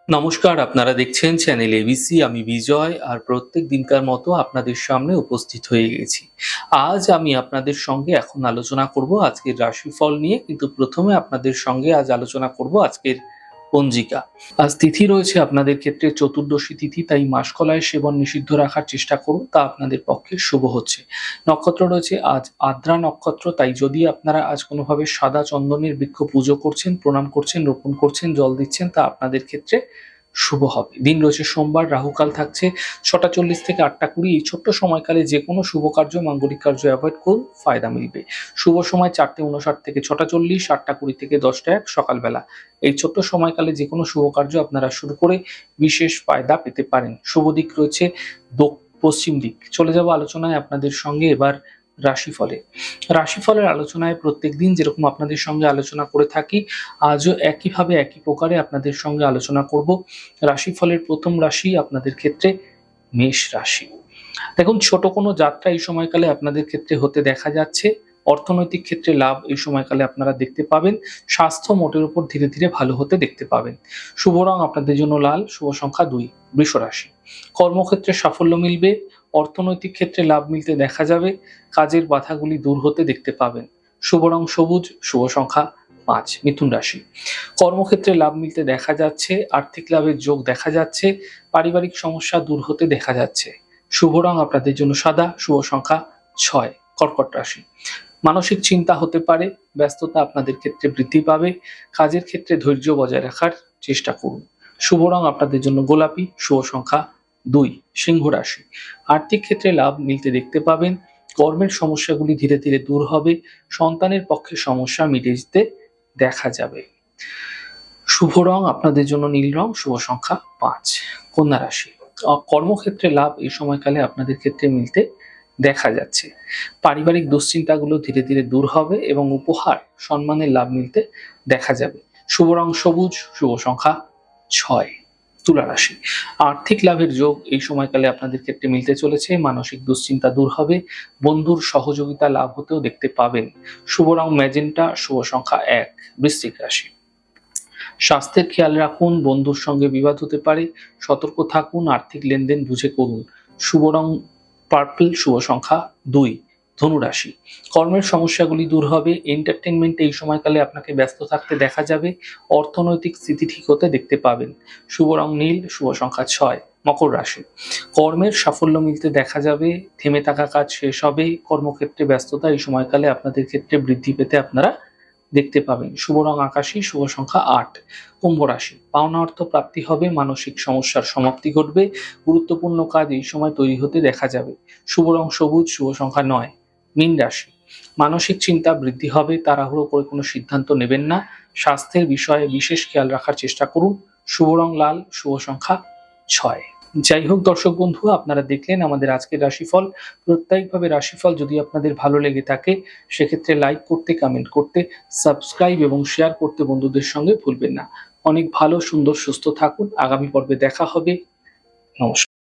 নমস্কার, আপনারা দেখছেন চ্যানেল এবিসি। আমি বিজয়, আর প্রত্যেক দিনকার মতো আপনাদের সামনে উপস্থিত হয়ে গেছি। আজ আমি আপনাদের সঙ্গে এখন আলোচনা করব আজকের রাশিফল নিয়ে, কিন্তু প্রথমে আপনাদের সঙ্গে আজ আলোচনা করব আজকের পঞ্জিকা। আজ তিথি রয়েছে আপনাদের ক্ষেত্রে চতুর্দশী তিথি, তাই মাসকলাই সেবন নিষিদ্ধ রাখার চেষ্টা করুন, তা আপনাদের পক্ষে শুভ হচ্ছে। নক্ষত্র রয়েছে আজ আদ্রা নক্ষত্র, তাই যদি আপনারা আজ কোনোভাবে সাদা চন্দনের বৃক্ষ পুজো করছেন, প্রণাম করছেন, রোপণ করছেন, জল দিচ্ছেন, তা আপনাদের ক্ষেত্রে শুভ হবে। দিন রয়েছে সোমবার, রাহুকাল থাকছে 6টা 40 থেকে 8টা 20। এই ছোট্ট সময়কালে যে কোনো শুভ কার্য, মাঙ্গলিক কার্য অ্যাভয়েড করুন, ফায়দা মিলবে। শুভ সময় 4টে 59 থেকে 6টা 40, 8টা 20 থেকে 10টা 1 সকালবেলা। এই ছোট্ট সময়কালে যে কোনো শুভ কার্য আপনারা শুরু করে বিশেষ ফায়দা পেতে পারেন। শুভ দিক রয়েছে পশ্চিম দিক। চলে যাব আলোচনায় আপনাদের সঙ্গে এবার রাশিফলে। রাশিফলের আলোচনায় প্রত্যেকদিন যেরকম আপনাদের সঙ্গে আলোচনা করে থাকি, আজও একইভাবে একই প্রকারে আপনাদের সঙ্গে আলোচনা করব। রাশিফলের প্রথম রাশি আপনাদের ক্ষেত্রে মেষ রাশি। দেখুন, ছোট কোনো যাত্রা এই সময়কালে আপনাদের ক্ষেত্রে হতে দেখা যাচ্ছে। অর্থনৈতিক ক্ষেত্রে লাভ এই সময়কালে আপনারা দেখতে পাবেন। স্বাস্থ্য মোটের উপর ধীরে ধীরে ভালো হতে দেখতে পাবেন। শুভ রং আপনাদের জন্য লাল, শুভ সংখ্যা 2। বৃষ রাশি। কর্মক্ষেত্রে সাফল্য মিলবে, অর্থনৈতিক ক্ষেত্রে লাভ মিলতে দেখা যাবে, কাজের বাধাগুলি দূর হতে দেখতে পাবেন। শুভ রং সবুজ, শুভ সংখ্যা 5। মিথুন রাশি। কর্মক্ষেত্রে লাভ মিলতে দেখা যাচ্ছে, আর্থিক লাভের যোগ দেখা যাচ্ছে, পারিবারিক সমস্যা দূর হতে দেখা যাচ্ছে। শুভ রং আপনাদের জন্য সাদা, শুভ সংখ্যা 6। কর্কট রাশি। মানসিক চিন্তা হতে পারে, ব্যস্ততা আপনাদের ক্ষেত্রে বৃদ্ধি পাবে, কাজের ক্ষেত্রে ধৈর্য বজায় রাখার চেষ্টা করুন। শুভ রং আপনাদের জন্য গোলাপি, শুভ সংখ্যা 2। সিংহ রাশি। আর্থিক ক্ষেত্রে লাভ মিলতে দেখতে পাবেন, কর্মের সমস্যাগুলি ধীরে ধীরে দূর হবে, সন্তানের পক্ষে সমস্যা মিটে যেতে দেখা যাবে। শুভ রং আপনাদের জন্য নীল রং, শুভ সংখ্যা 5। কন্যা রাশি। কর্মক্ষেত্রে লাভ এই সময়কালে আপনাদের ক্ষেত্রে মিলতে দেখা যাচ্ছে, পারিবারিক দুশ্চিন্তাগুলো ধীরে ধীরে দূর হবে এবং উপহার সম্মানের লাভ মিলতে দেখা যাবে। শুভ রং সবুজ, শুভ সংখ্যা 6। তুলা রাশি। আর্থিক লাভের যোগ এই সময়কালে আপনাদের ক্ষেত্রে মিলতে চলেছে, মানসিক দুশ্চিন্তা দূর হবে, বন্ধুর সহযোগিতা লাভ হতেও দেখতে পাবেন। শুভ রং ম্যাজেন্টা, শুভ সংখ্যা 1। বৃশ্চিক রাশি। স্বাস্থ্যের খেয়াল রাখুন, বন্ধুর সঙ্গে বিবাদ হতে পারে, সতর্ক থাকুন, আর্থিক লেনদেন বুঝে করুন। শুভ রং পার্পল, শুভ সংখ্যা 2। ধনু রাশি। কর্মের সমস্যাগুলি দূর হবে, এন্টারটেনমেন্টে এই সময়কালে আপনাকে ব্যস্ত থাকতে দেখা যাবে, অর্থনৈতিক স্থিতি ঠিক হতে দেখতে পাবেন। শুভ রং নীল, শুভ সংখ্যা 6। মকর রাশি। কর্মের সাফল্য মিলতে দেখা যাবে, থেমে থাকা কাজ শেষ হবে, কর্মক্ষেত্রে ব্যস্ততা এই সময়কালে আপনাদের ক্ষেত্রে বৃদ্ধি পেতে আপনারা দেখতে পাবেন। শুভ রং আকাশী, শুভ সংখ্যা 8। কুম্ভ রাশি। পাওনা অর্থ প্রাপ্তি হবে, মানসিক সমস্যার সমাপ্তি ঘটবে, গুরুত্বপূর্ণ কাজ এই সময় তৈরি হতে দেখা যাবে। শুভ রং সবুজ, শুভ সংখ্যা 9। মীন রাশি। মানসিক চিন্তা বৃদ্ধি হবে, তাড়াহুড়ো করে কোনো সিদ্ধান্ত নেবেন না, স্বাস্থ্যের বিষয়ে বিশেষ খেয়াল রাখার চেষ্টা করুন। শুভ রং লাল, শুভ সংখ্যা 6। যাই হোক দর্শক বন্ধু, আপনারা দেখলেন আমাদের আজকের রাশিফল। প্রত্যেকভাবে রাশিফল যদি আপনাদের ভালো লেগে থাকে, সেক্ষেত্রে লাইক করতে, কমেন্ট করতে, সাবস্ক্রাইব এবং শেয়ার করতে বন্ধুদের সঙ্গে ভুলবেন না। অনেক ভালো, সুন্দর, সুস্থ থাকুন। আগামী পর্বে দেখা হবে। নমস্কার।